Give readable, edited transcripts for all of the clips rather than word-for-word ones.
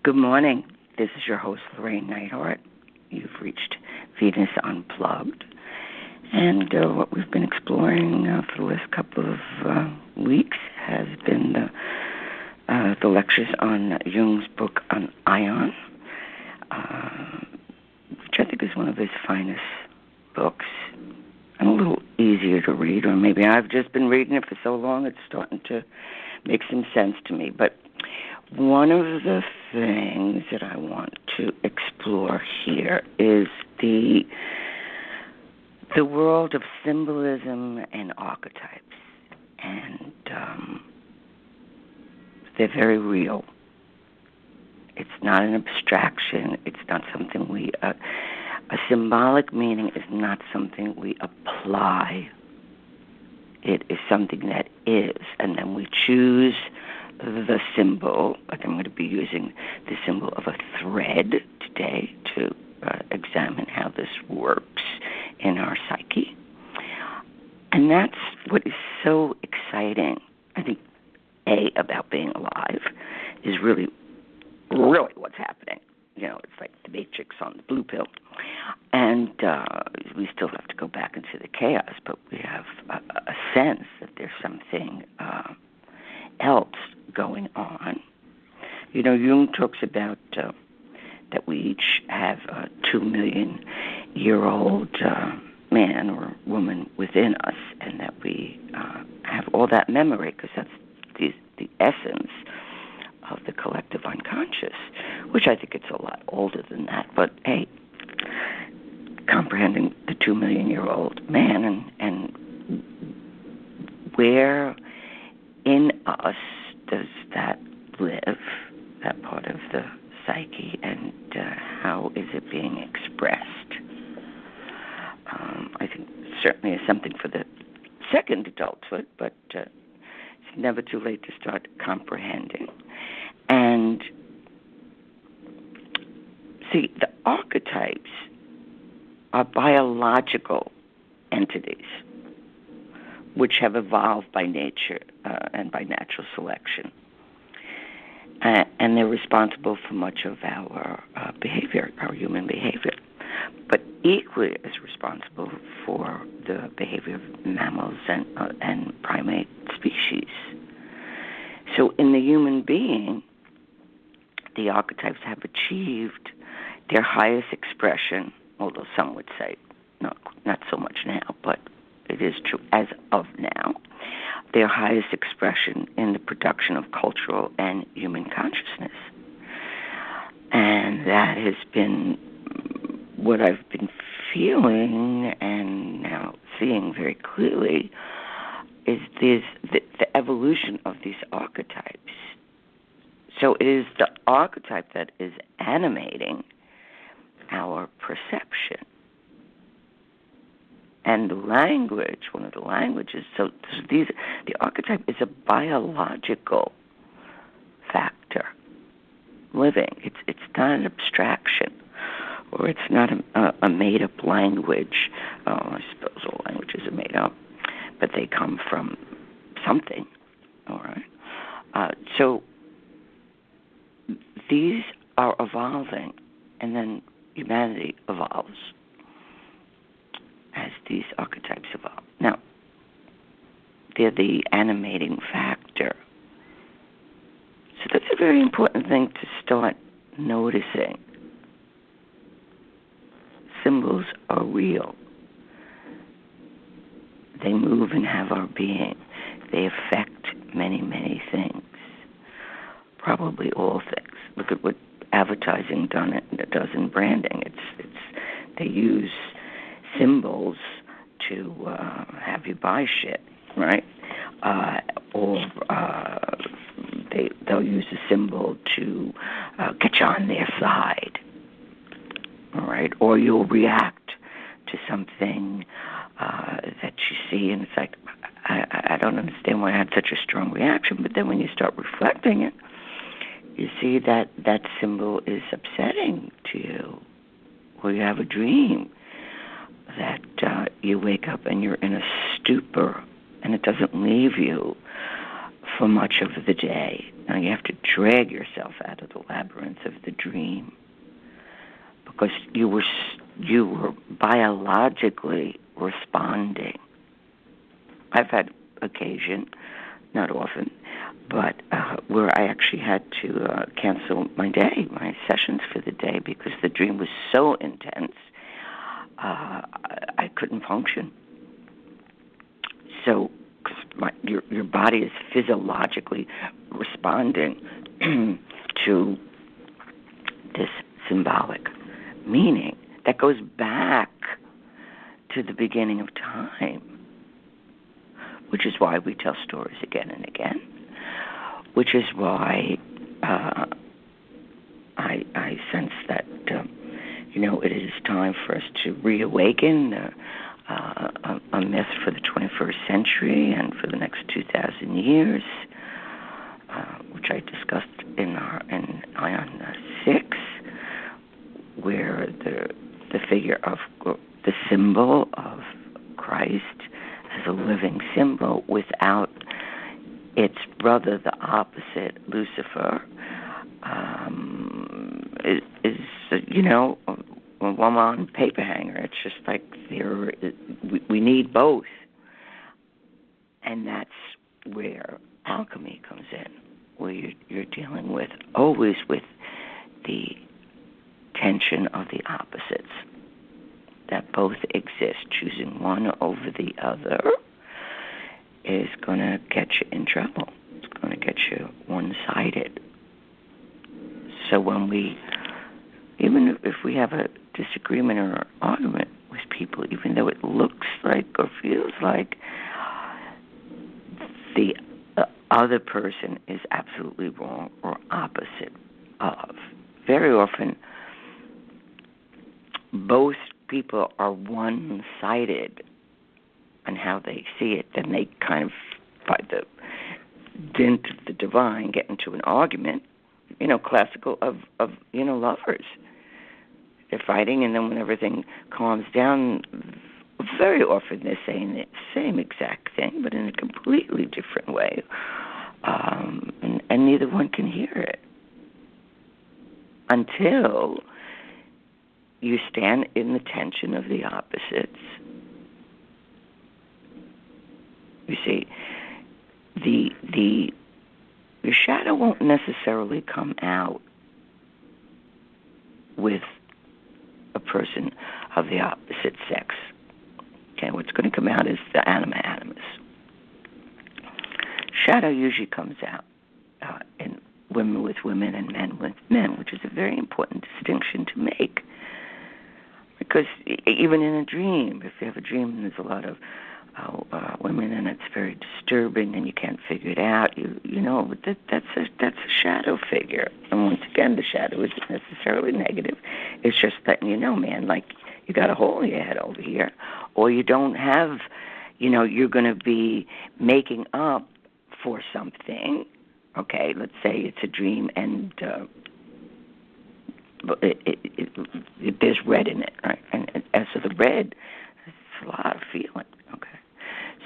Good morning. This is your host, Llorraine Neithardt. You've reached Venus Unplugged. And what we've been exploring for the last couple of weeks has been the lectures on Jung's book on AION, which I think is one of his finest books, and a little easier to read, or maybe I've just been reading it for so long it's starting to make some sense to me. But one of the things that I want to explore here is the world of symbolism and archetypes. And they're very real. It's not an abstraction. It's not something a symbolic meaning is not something we apply. It is something that is, and then we choose the symbol. Like I'm going to be using the symbol of a thread today to examine how this works in our psyche. And that's what is so exciting, I think, about being alive is really what's happening. You know, it's like the Matrix on the blue pill. And we still have to go back into the chaos, but we have a sense that there's something else going on. You know, Jung talks about that we each have a 2 million-year-old man or woman within us, and that we have all that memory, because that's the essence of the collective unconscious, which I think it's a lot older than that. But, hey, comprehending the 2 million-year-old man and where in us does that live, that part of the psyche, and how is it being expressed? I think certainly is something for the second adulthood, but it's never too late to start comprehending. And see, the archetypes are biological entities which have evolved by nature and by natural selection. And they're responsible for much of our behavior, our human behavior, but equally as responsible for the behavior of mammals and primate species. So in the human being, the archetypes have achieved their highest expression, although some would say not so much now, but it is true as of now, their highest expression in the production of cultural and human consciousness. And that has been what I've been feeling and now seeing very clearly is the evolution of these archetypes. So it is the archetype that is animating our perception. And the language, one of the languages, so the archetype is a biological factor, living. It's not an abstraction, or it's not a made-up language. I suppose all languages are made up, but they come from something, all right? So these are evolving, and then humanity evolves as these archetypes evolve. Now, they're the animating factor. So that's a very important thing to start noticing. Symbols are real. They move and have our being. They affect many, many things. Probably all things. Look at what advertising does in branding. They use symbols to have you buy shit, right? Or they'll use a symbol to get you on their side, all right? Or you'll react to something that you see, and it's like, I don't understand why I had such a strong reaction. But then when you start reflecting it, you see that that symbol is upsetting to you, or you have a dream that you wake up and you're in a stupor, and it doesn't leave you for much of the day. Now you have to drag yourself out of the labyrinth of the dream, because you were biologically responding. I've had occasion, not often, but where I actually had to cancel my sessions for the day, because the dream was so intense, I couldn't function. So, because your body is physiologically responding to this symbolic meaning that goes back to the beginning of time, which is why we tell stories again and again, which is why I sense that it is time for us to reawaken a myth for the 21st century and for the next 2,000 years, which I discussed in AION 6, where the figure of the symbol of Christ as a living symbol without its brother, the opposite, Lucifer, is a woman paper hanger. It's just like we need both. And that's where alchemy comes in, where you're dealing with always with the tension of the opposites that both exist. Choosing one over the other is going to get you in trouble. It's going to get you one-sided. So even if we have a disagreement or an argument with people, even though it looks like or feels like the other person is absolutely wrong or opposite of, very often both people are one-sided on how they see it, then they kind of, by the dint of the divine, get into an argument, classical of lovers. They're fighting, and then when everything calms down, very often they're saying the same exact thing, but in a completely different way, and neither one can hear it until you stand in the tension of the opposites. You see, your shadow won't necessarily come out with a person of the opposite sex. Okay, what's going to come out is the anima animus. Shadow usually comes out in women with women and men with men, which is a very important distinction to make. Because even in a dream, if you have a dream and there's a lot of women and it's very disturbing and you can't figure it out, but that's a shadow figure. And once again, the shadow isn't necessarily negative. It's just letting you know, man, like you got a hole in your head over here, or you don't have, you're going to be making up for something. Okay, let's say it's a dream and there's red in it, right? And as for the red, it's a lot of feeling, okay?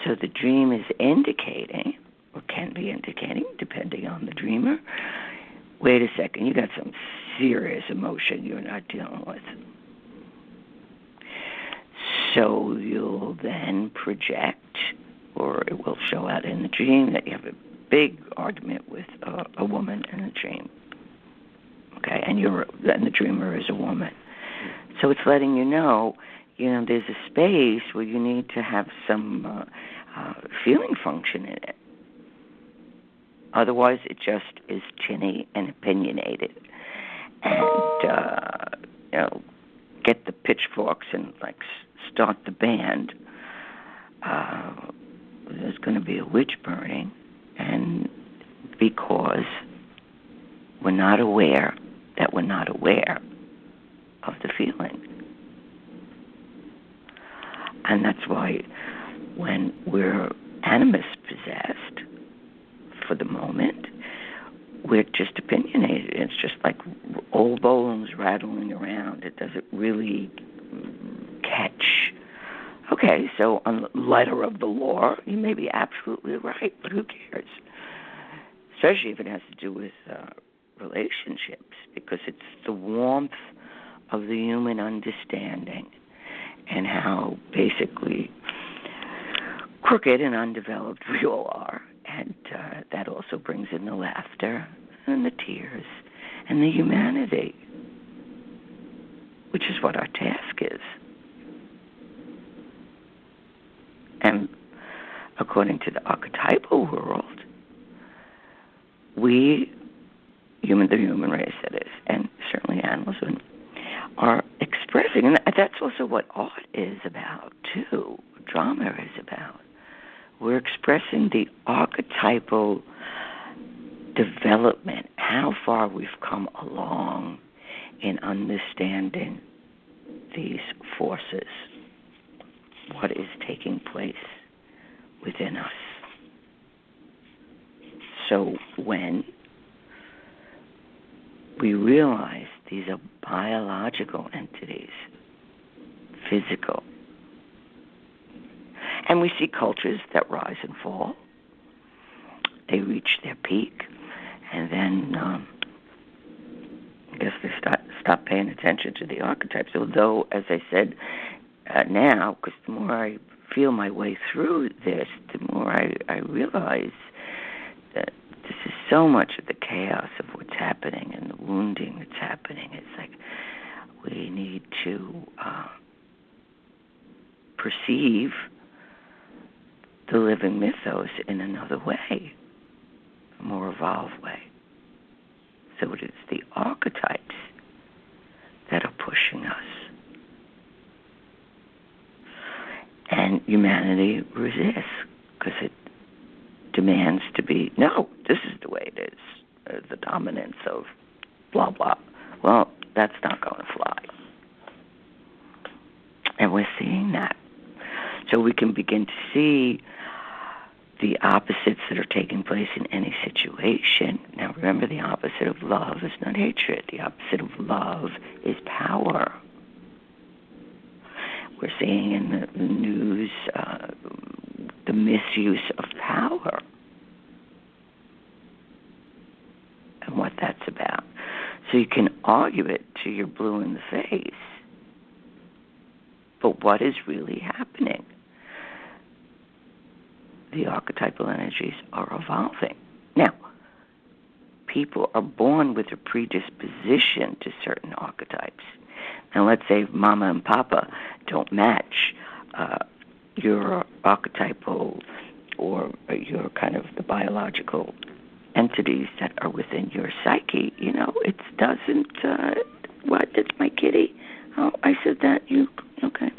So the dream is indicating, or can be indicating, depending on the dreamer, wait a second, you got some serious emotion you're not dealing with. So you'll then project, or it will show out in the dream that you have a big argument with a woman in a dream. Okay, and the dreamer is a woman. So it's letting you know, there's a space where you need to have some feeling function in it. Otherwise, it just is tinny and opinionated. And, get the pitchforks and, start the band. There's going to be a witch burning, and because we're not aware that we're not aware of the feeling. And that's why when we're animus possessed for the moment, we're just opinionated. It's just like old bones rattling around. It doesn't really catch. Okay, so on the letter of the law, you may be absolutely right, but who cares? especially if it has to do with relationships, because it's the warmth of the human understanding and how basically crooked and undeveloped we all are. And that also brings in the laughter and the tears and the humanity, which is what our task is. And according to the archetypal world, we, the human race that is, and certainly animals, are expressing, and that's also what art is about too, drama is about. We're expressing the archetypal development, how far we've come along in understanding these forces, what is taking place within us. So when we realize these are biological entities, physical, and we see cultures that rise and fall, they reach their peak, and then I guess they stop paying attention to the archetypes. Although, as I said, now, because the more I feel my way through this, the more I realize that this is so much of the chaos of what's happening and the wounding that's happening. It's like we need to perceive the living mythos in another way, a more evolved way. So it is the archetypes that are pushing us. And humanity resists because it demands to be, no, this is the way it is, the dominance of blah, blah. Well, that's not going to fly. And we're seeing that. So we can begin to see the opposites that are taking place in any situation. Now, remember, the opposite of love is not hatred. The opposite of love is power. We're seeing in the news the misuse of power and what that's about. So you can argue it till you're blue in the face. But what is really happening? The archetypal energies are evolving. Now, people are born with a predisposition to certain archetypes. Now, let's say Mama and Papa don't match your archetypal or your kind of the biological entities that are within your psyche. You know, it doesn't, what, it's my kitty? Oh, I said that, you, okay.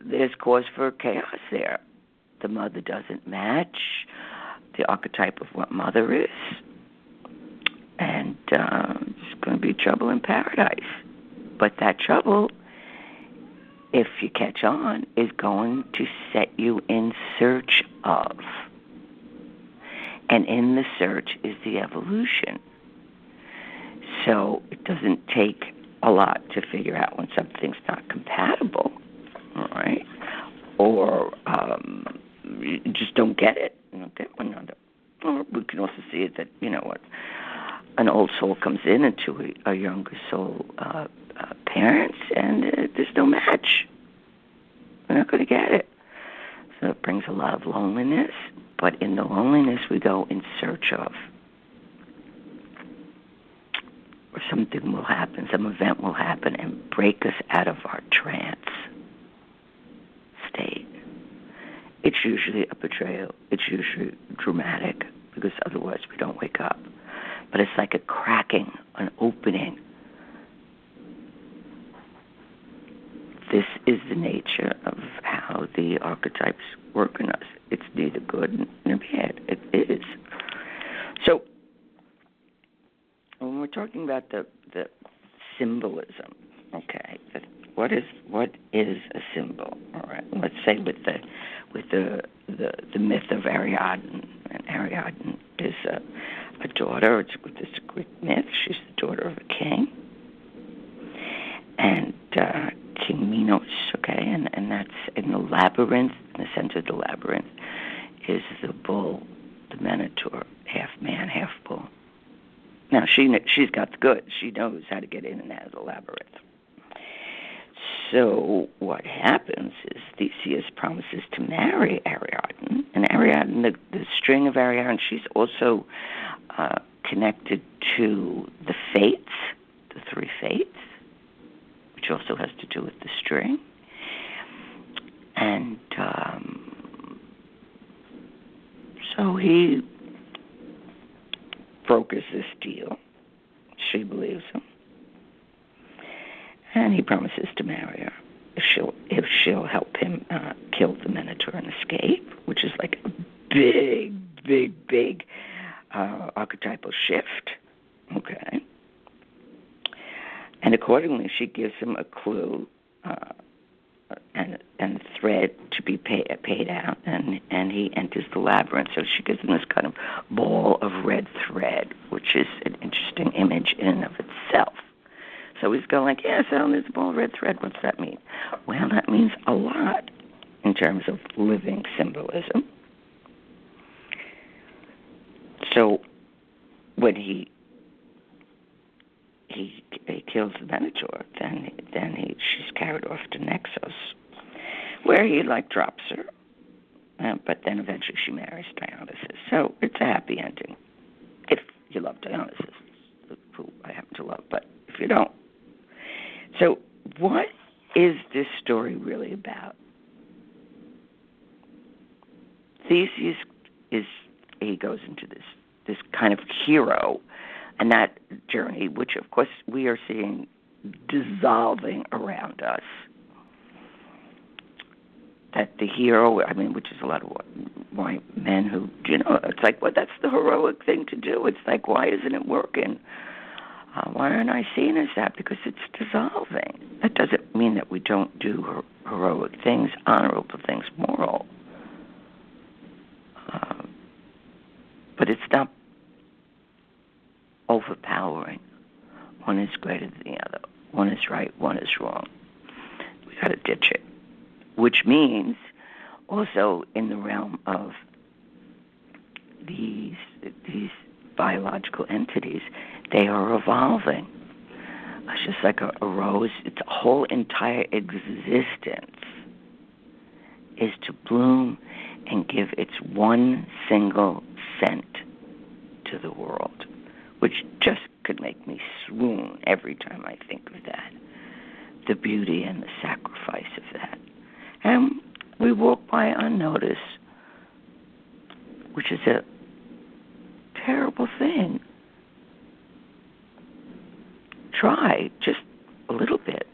There's cause for chaos there. The mother doesn't match the archetype of what mother is. And it's going to be trouble in paradise. But that trouble, if you catch on, is going to set you in search of. And in the search is the evolution. So it doesn't take a lot to figure out when something's not compatible, all right? Or you just don't get it. You don't get one another. Or we can also see it that, you know what, an old soul comes in into a younger soul parents, and there's no match. We're not going to get it. So it brings a lot of loneliness, but in the loneliness we go in search of. Or something will happen, some event will happen and break us out of our trance state. It's usually a betrayal. It's usually dramatic because otherwise we don't wake up. But it's like a cracking, an opening. This is the nature of how the archetypes work in us. It's neither good nor bad. It is. So when we're talking about the symbolism, okay, what is a symbol? All right, let's say with the myth of Ariadne, and Ariadne is a daughter. It's a Greek myth. She's the daughter of a king, and King Minos. Okay, and that's in the labyrinth. In the center of the labyrinth is the bull, the Minotaur, half man, half bull. Now, she's got the goods. She knows how to get in and out of the labyrinth. So what happens is Theseus promises to marry Ariadne, and Ariadne, the string of Ariadne, she's also connected to the fates, the three fates, which also has to do with the string. And so he brokers this deal. She believes him. And he promises to marry her if she'll help him kill the Minotaur and escape, which is like a big archetypal shift. Okay. And accordingly, she gives him a clue and a thread to be paid out, and he enters the labyrinth. So she gives him this kind of ball of red thread, which is an interesting image in and of itself. So he's going like, yeah, so there's a ball of red thread. What's that mean? Well, that means a lot in terms of living symbolism. So when he kills the Minotaur, then she's carried off to Naxos, where he drops her, but then eventually she marries Dionysus. So it's a happy ending if you love Dionysus, who I happen to love. But if you don't, so what is this story really about? Theseus he goes into this kind of hero, and that journey, which of course we are seeing dissolving around us. That the hero, which is a lot of white men who, it's like, well, that's the heroic thing to do. It's like, why isn't it working? Why aren't I seen as that? Because it's dissolving. That doesn't mean that we don't do heroic things, honorable things, moral. But it's not overpowering. One is greater than the other. One is right, one is wrong. We got to ditch it. Which means also in the realm of these biological entities, they are evolving. It's just like a rose. Its whole entire existence is to bloom and give its one single scent to the world, which just could make me swoon every time I think of that. The beauty and the sacrifice of that. And we walk by unnoticed, which is a terrible thing. Try just a little bit.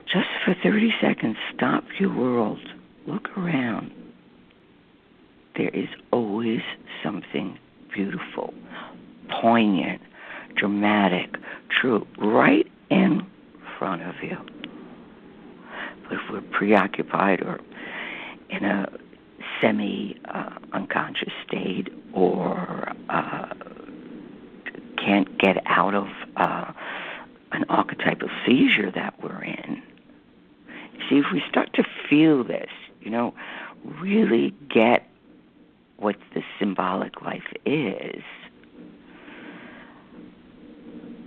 Just for 30 seconds, stop your world. Look around. There is always something beautiful, poignant, dramatic, true, right in front of you. But if we're preoccupied or in a semi-unconscious state or can't get out of an archetypal seizure that we're in, see, if we start to feel this, really get what the symbolic life is,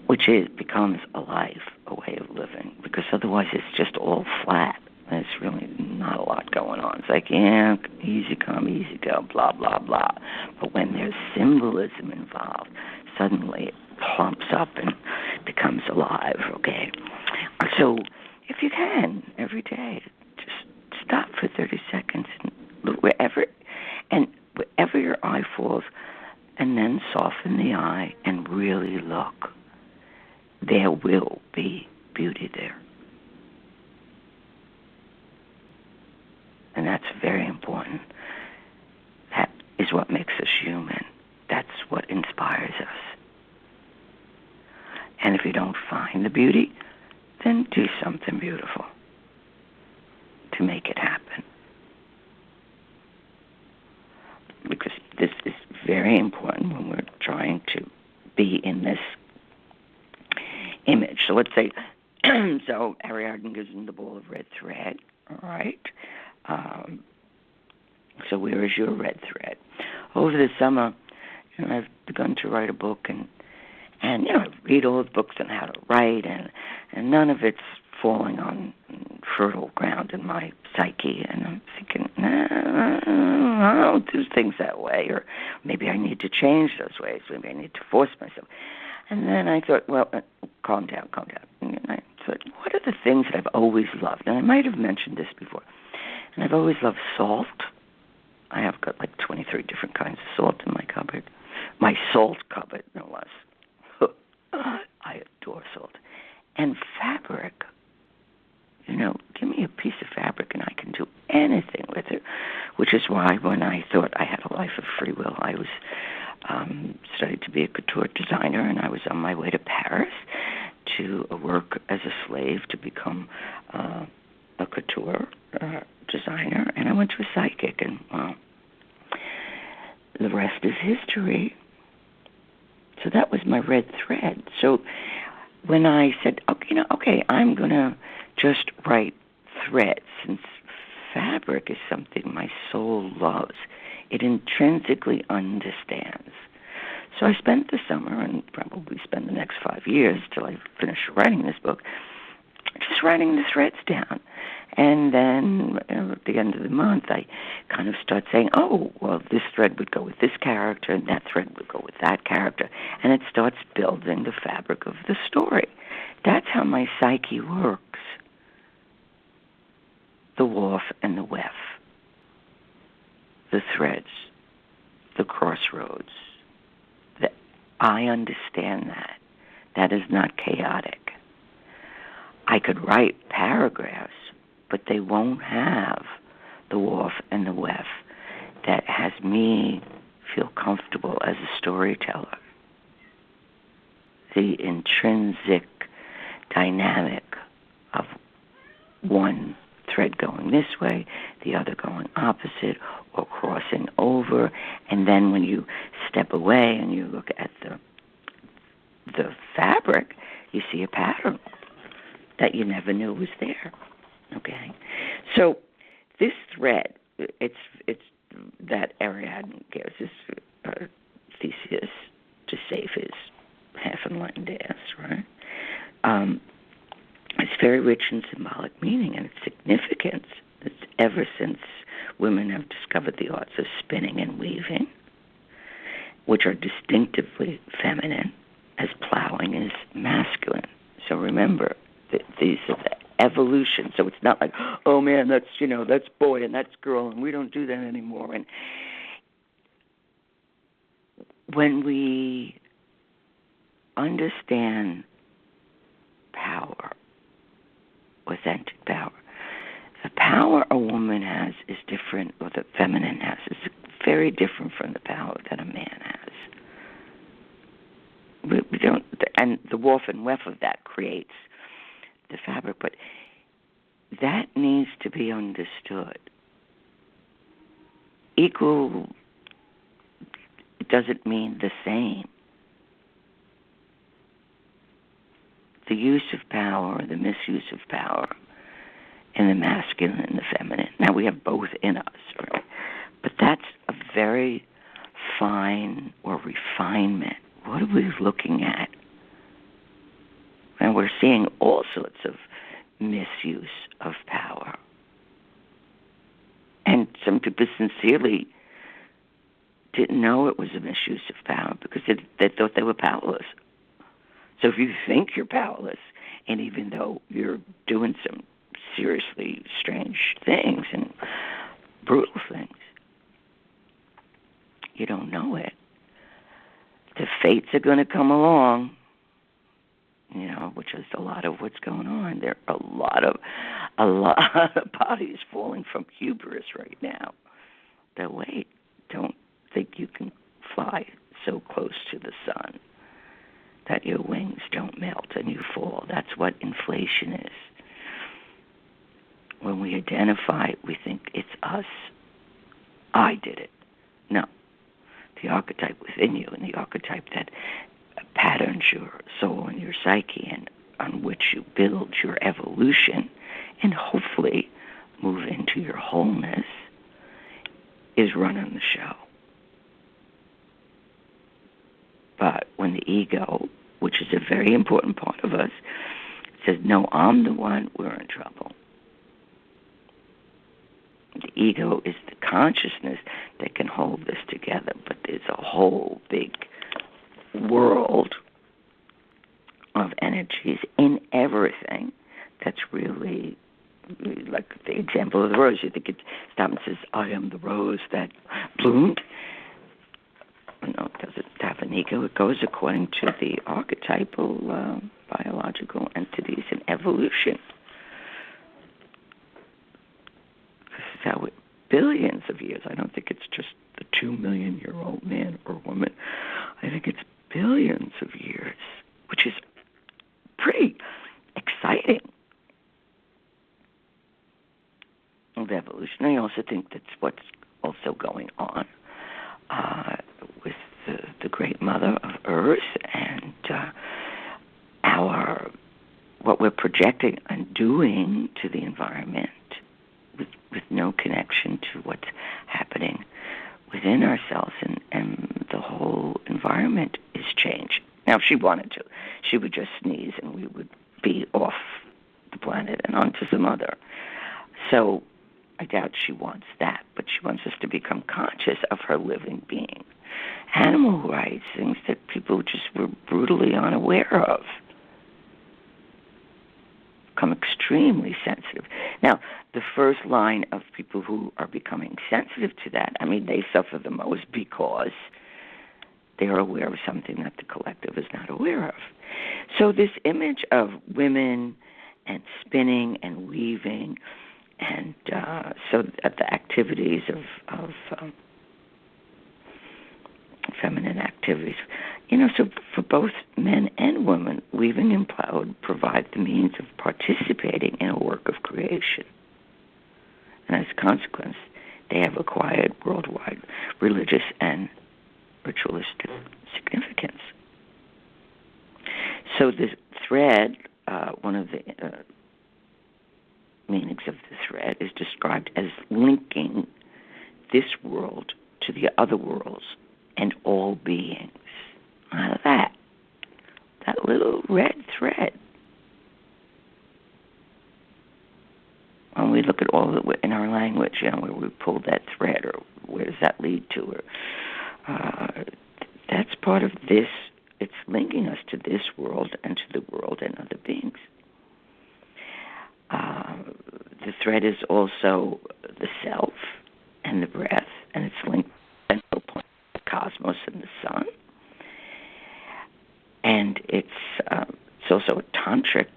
which becomes a life, a way of living, because otherwise it's just all flat. There's really not a lot going on. It's like, yeah, easy come, easy go, blah, blah, blah. But when there's symbolism involved, suddenly it plumps up and becomes alive, okay? So if you can, every day, just stop for 30 seconds and look wherever your eye falls, and then soften the eye and really look. There will be beauty there. And that's very important. That is what makes us human. That's what inspires us. And if you don't find the beauty, then do something beautiful to make it happen. Because this is very important when we're trying to be in this image. So let's say, so Ariadne gives him the ball of red thread, all right? So where is your red thread? Over the summer, I've begun to write a book, and I read all the books on how to write, and none of it's falling on fertile ground in my psyche. And I'm thinking, I don't do things that way, or maybe I need to change those ways. Maybe I need to force myself. And then I thought, well, calm down. And I thought, what are the things that I've always loved? And I might have mentioned this before. And I've always loved salt. I have got like 23 different kinds of salt in my cupboard. My salt cupboard, no less. I adore salt. And fabric. Give me a piece of fabric and I can do anything with it, which is why when I thought I had a life of free will, I was studied to be a couture designer, and I was on my way to Paris to work as a slave to become a couture designer, and I went to a psychic, and well, the rest is history. So that was my red thread. So when I said, okay, I'm going to just write threads, since fabric is something my soul loves, it intrinsically understands. So I spent the summer, and probably spend the next 5 years till I finish writing this book, just writing the threads down. And then at the end of the month, I kind of start saying, oh, well, this thread would go with this character, and that thread would go with that character. And it starts building the fabric of the story. That's how my psyche works. The woof and the weft. The threads. The crossroads. I understand that. That is not chaotic. I could write paragraphs, but they won't have the woof and the weft that has me feel comfortable as a storyteller. The intrinsic dynamic of one thread going this way, the other going opposite, or crossing over, and then when you step away and you look at the fabric, you see a pattern that you never knew was there. Okay, so this thread, it's that Ariadne gives this Theseus to save his half-enlightened ass, right? It's very rich in symbolic meaning and its significance. It's ever since women have discovered the arts of spinning and weaving, which are distinctively feminine, as plowing is masculine. So remember, these are the evolution. So it's not like, oh man, that's boy and that's girl, and we don't do that anymore. And when we understand power, authentic power, the power a woman has is different, or the feminine has, is very different from the power that a man has. We don't, and the woof and weft of that creates the fabric, but that needs to be understood. Equal doesn't mean the same. The use of power, the misuse of power, in the masculine and the feminine. Now, we have both in us, right? But that's a very fine or refinement. What are we looking at? And we're seeing all sorts of misuse of power. And some people sincerely didn't know it was a misuse of power because they thought they were powerless. So if you think you're powerless, and even though you're doing some seriously strange things and brutal things, you don't know it. The fates are going to come along, which is a lot of what's going on. There are a lot of bodies falling from hubris right now. But wait, don't think you can fly so close to the sun that your wings don't melt and you fall. That's what inflation is. When we identify, we think it's us. I did it. No. The archetype within you, and the archetype that patterns your soul and your psyche, and on which you build your evolution and hopefully move into your wholeness, is running the show. But when the ego, which is a very important part of us, says, no, I'm the one, we're in trouble. The ego is the consciousness that can hold this together, but there's a whole big world of energies in everything that's really, like the example of the rose. You think it stops and says, I am the rose that bloomed. No, it doesn't have an ego. It goes according to the archetypal biological entities in evolution. This is how billions of years. I don't think it's just the 2 million-year-old man or woman. I think it's billions of years, which is pretty exciting of evolution. I also think that's what's also going on with the Great Mother of Earth and what we're projecting and doing to the environment with no connection to what's happening within ourselves, and the whole environment is changed. Now, if she wanted to, she would just sneeze and we would be off the planet and onto some other. So I doubt she wants that, but she wants us to become conscious of her living being. Animal rights, things that people just were brutally unaware of, become extremely sensitive. Now, the first line of people who are becoming sensitive to that, I mean, they suffer the most because they are aware of something that the collective is not aware of. So this image of women and spinning and weaving and so the activities of feminine activities, so for both men and women, weaving and plow provide the means of participating in a work of creation. And as a consequence, they have acquired worldwide religious and ritualistic significance. So the thread, one of the meanings of the thread is described as linking this world to the other worlds and all beings. Out of that little red thread. When we look at all of it in our language, where we pull that thread, or where does that lead to, or that's part of this. It's linking us to this world and to the world and other beings. The thread is also the self and the breath, and it's linked to the central point of the cosmos and the sun. And it's also a tantric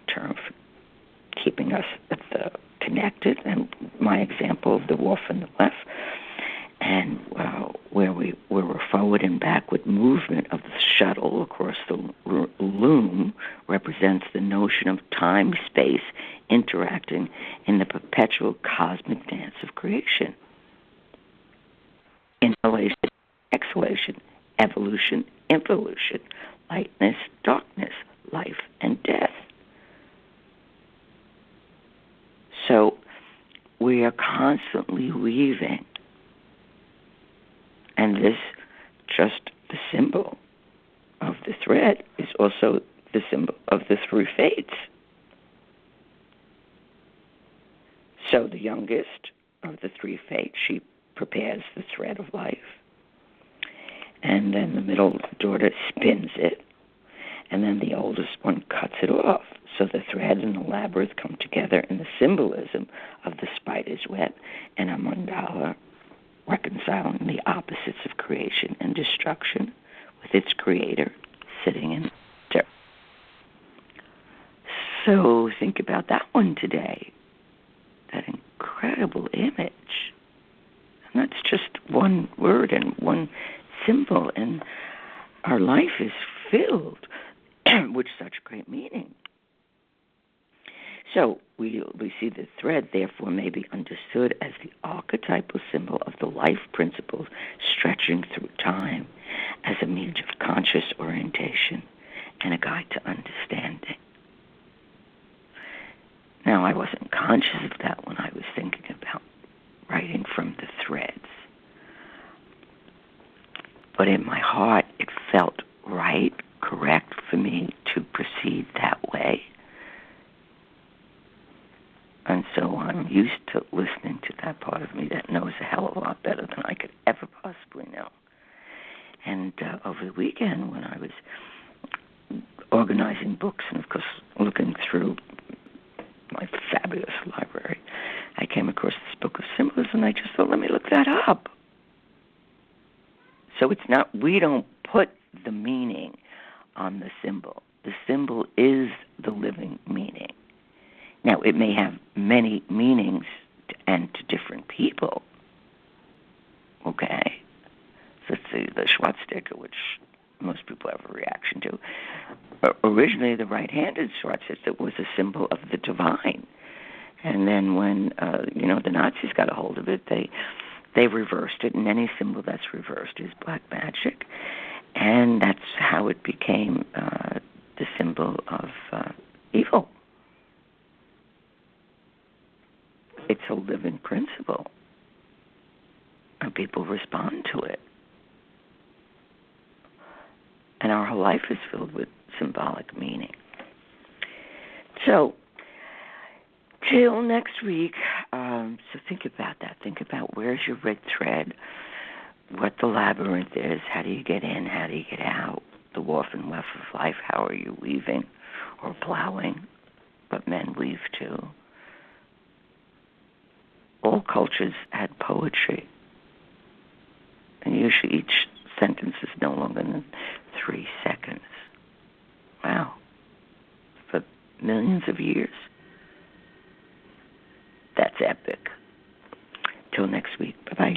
term for keeping us connected. And my example of the wolf and the left, and where we're forward and backward movement of the shuttle across the loom represents the notion of time, space, interacting in the perpetual cosmic dance of creation. Inhalation, exhalation, evolution, involution, lightness, darkness, life, and death. So we are constantly weaving. And this, just the symbol of the thread, is also the symbol of the three fates. So the youngest of the three fates, she prepares the thread of life. And then the middle daughter spins it. And then the oldest one cuts it off. So the thread and the labyrinth come together in the symbolism of the spider's web and a mandala, reconciling the opposites of creation and destruction with its creator sitting in there. So think about that one today, that incredible image. And that's just one word and one symbol, and our life is filled with such great meaning. So we see the thread, therefore, may be understood as the archetypal symbol of the life principles stretching through time as a means of conscious orientation and a guide to understanding. Now, I wasn't conscious of that when I was thinking about writing from the threads. my heart, it felt right, correct for me to proceed that way. And so I'm used to listening to that part of me that knows a hell of a lot better than I could ever possibly know. And over the weekend, when I was organizing books and, of course, looking through my fabulous library, I came across this book of symbols, and I just thought, let me look that up. So it's not, we don't put the meaning on the symbol. The symbol is the living meaning. Now, it may have many meanings and to different people, okay? So let's see, the swastika, which most people have a reaction to. Originally, the right-handed swastika was a symbol of the divine. And then when, the Nazis got a hold of it, they reversed it, and any symbol that's reversed is black magic. And that's how it became the symbol of evil. It's a living principle, and people respond to it. And our whole life is filled with symbolic meaning. So, till next week, so think about that. Think about where's your red thread, what the labyrinth is, how do you get in, how do you get out, the wharf and weft of life, how are you weaving or plowing, but men weave too. All cultures had poetry, and usually each sentence is no longer than 3 seconds. Wow. For millions of years. That's epic. Till next week. Bye-bye.